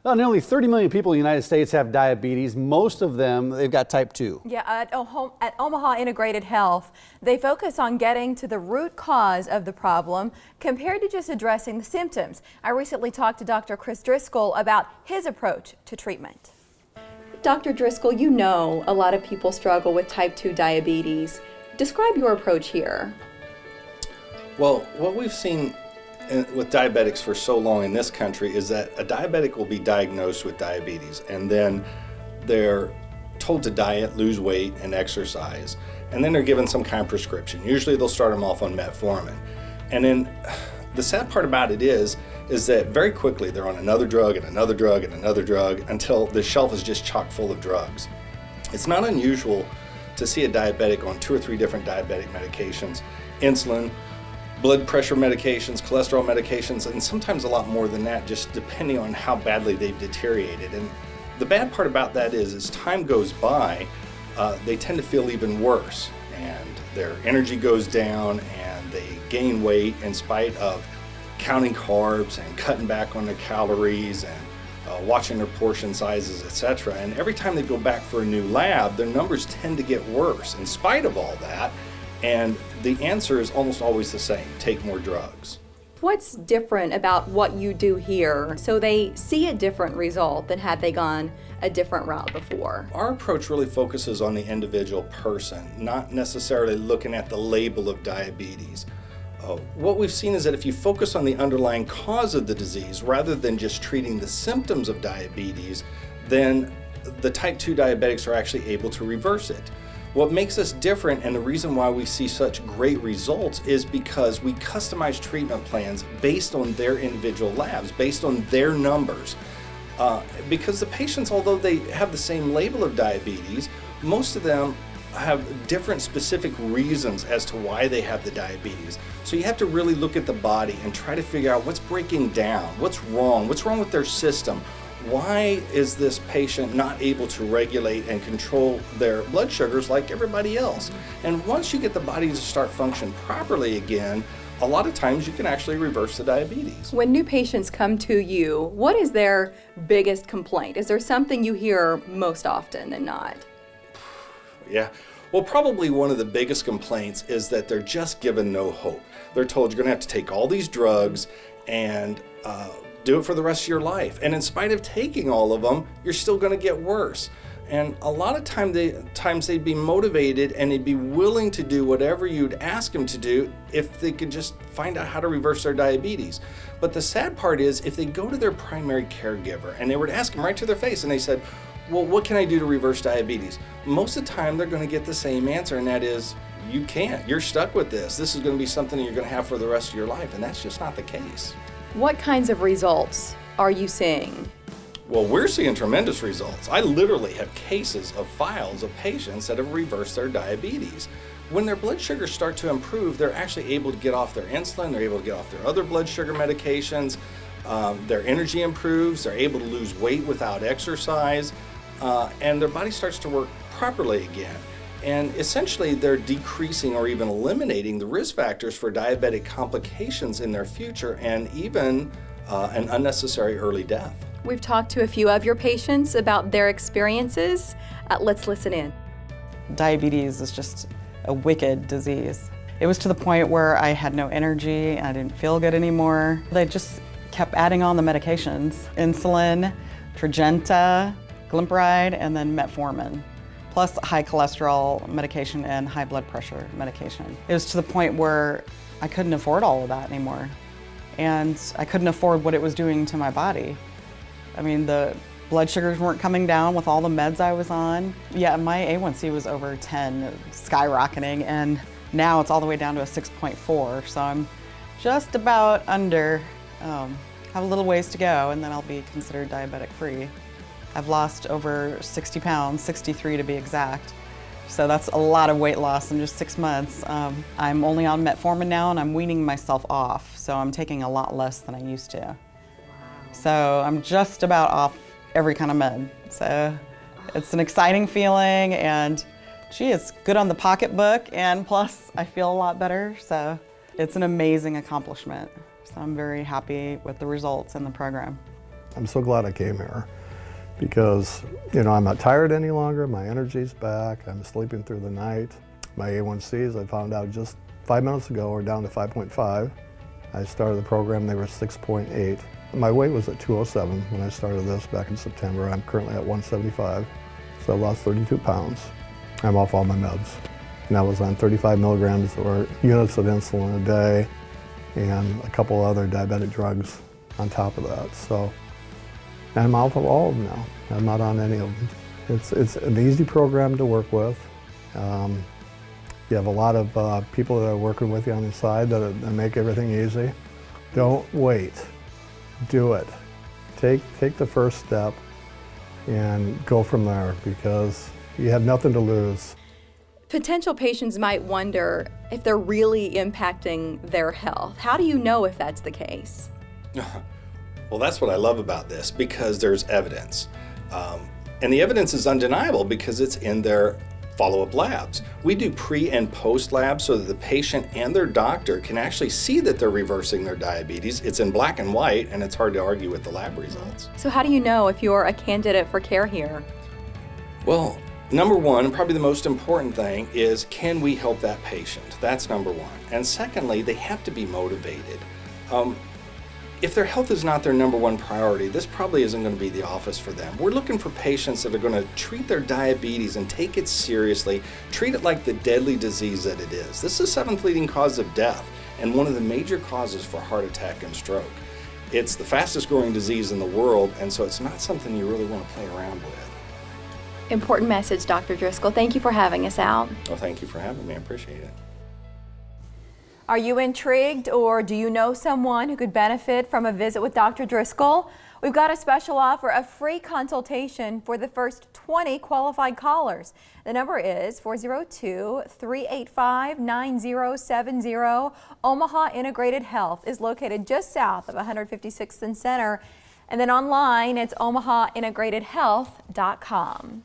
Well, nearly 30 million people in the United States have diabetes. Most of them, they've got type 2. Yeah, at Omaha Integrated Health, they focus on getting to the root cause of the problem compared to just addressing the symptoms. I recently talked to Dr. Driscoll about his approach to treatment. Dr. Driscoll, you know a lot of people struggle with type 2 diabetes. Describe your approach here. Well, what we've seen with diabetics for so long in this country is that a diabetic will be diagnosed with diabetes and then they're told to diet, lose weight, and exercise, and then they're given some kind of prescription. Usually they'll start them off on metformin. And then the sad part about it is that very quickly they're on another drug and another drug and another drug until the shelf is just chock full of drugs. It's not unusual to see a diabetic on 2 or 3 different diabetic medications, insulin, blood pressure medications, cholesterol medications, and sometimes a lot more than that, just depending on how badly they've deteriorated. And the bad part about that is, as time goes by, they tend to feel even worse, and their energy goes down, and they gain weight in spite of counting carbs and cutting back on their calories and watching their portion sizes, etc. And every time they go back for a new lab, their numbers tend to get worse in spite of all that. And the answer is almost always the same: take more drugs. What's different about what you do here so they see a different result than had they gone a different route before? Our approach really focuses on the individual person, not necessarily looking at the label of diabetes. What we've seen is that if you focus on the underlying cause of the disease rather than just treating the symptoms of diabetes, then the type 2 diabetics are actually able to reverse it. What makes us different, and the reason why we see such great results, is because we customize treatment plans based on their individual labs, based on their numbers. Because the patients, although they have the same label of diabetes, most of them have different specific reasons as to why they have the diabetes. So you have to really look at the body and try to figure out what's breaking down, what's wrong with their system. Why is this patient not able to regulate and control their blood sugars like everybody else? And once you get the body to start functioning properly again, a lot of times you can actually reverse the diabetes. When new patients come to you, what is their biggest complaint? Is there something you hear most often than not? Yeah, well, probably one of the biggest complaints is that they're just given no hope. They're told you're going to have to take all these drugs and do it for the rest of your life. And in spite of taking all of them, you're still going to get worse. And a lot of times they'd be motivated and they'd be willing to do whatever you'd ask them to do if they could just find out how to reverse their diabetes. But the sad part is, if they go to their primary caregiver and they were to ask them right to their face and they said, well, what can I do to reverse diabetes? Most of the time they're going to get the same answer, and that is, you can't. You're stuck with this. This is going to be something that you're going to have for the rest of your life, and that's just not the case. What kinds of results are you seeing? Well, we're seeing tremendous results. I literally have cases of files of patients that have reversed their diabetes. When their blood sugars start to improve, they're actually able to get off their insulin, they're able to get off their other blood sugar medications, their energy improves, they're able to lose weight without exercise, and their body starts to work properly again. And essentially they're decreasing or even eliminating the risk factors for diabetic complications in their future, and even an unnecessary early death. We've talked to a few of your patients about their experiences. Let's listen in. Diabetes is just a wicked disease. It was to the point where I had no energy and I didn't feel good anymore. They just kept adding on the medications: insulin, Tradjenta, Glimepiride, and then metformin, plus high cholesterol medication and high blood pressure medication. It was to the point where I couldn't afford all of that anymore, and I couldn't afford what it was doing to my body. I mean, the blood sugars weren't coming down with all the meds I was on. Yeah, my A1C was over 10, skyrocketing, and now it's all the way down to a 6.4, so I'm just about under. Have a little ways to go, and then I'll be considered diabetic free. I've lost over 60 pounds, 63 to be exact. So that's a lot of weight loss in just 6 months. I'm only on metformin now, and I'm weaning myself off, so I'm taking a lot less than I used to. Wow. So I'm just about off every kind of med. So it's an exciting feeling, and gee, it's good on the pocketbook, and plus I feel a lot better, so it's an amazing accomplishment. So I'm very happy with the results in the program. I'm so glad I came here because, you know, I'm not tired any longer. My energy's back. I'm sleeping through the night. My A1Cs, I found out just 5 minutes ago, are down to 5.5. I started the program, they were 6.8. My weight was at 207 when I started this back in September. I'm currently at 175, so I lost 32 pounds. I'm off all my meds. And I was on 35 milligrams or units of insulin a day and a couple other diabetic drugs on top of that. So, and I'm off of all of them now. I'm not on any of them. It's an easy program to work with. You have a lot of people that are working with you on the side that make everything easy. Don't wait. Do it. Take the first step and go from there because you have nothing to lose. Potential patients might wonder if they're really impacting their health. How do you know if that's the case? Well, that's what I love about this, because there's evidence. And the evidence is undeniable because it's in their follow-up labs. We do pre and post labs so that the patient and their doctor can actually see that they're reversing their diabetes. It's in black and white, and it's hard to argue with the lab results. So how do you know if you're a candidate for care here? Well, number one, and probably the most important thing, is can we help that patient? That's number one. And secondly, they have to be motivated. If their health is not their number one priority, this probably isn't going to be the office for them. We're looking for patients that are going to treat their diabetes and take it seriously, treat it like the deadly disease that it is. This is the seventh leading cause of death and one of the major causes for heart attack and stroke. It's the fastest growing disease in the world, and so it's not something you really want to play around with. Important message, Dr. Driscoll. Thank you for having us out. Well, thank you for having me. I appreciate it. Are you intrigued, or do you know someone who could benefit from a visit with Dr. Driscoll? We've got a special offer, a free consultation for the first 20 qualified callers. The number is 402-385-9070. Omaha Integrated Health is located just south of 156th and Center. And then online, it's omahaintegratedhealth.com.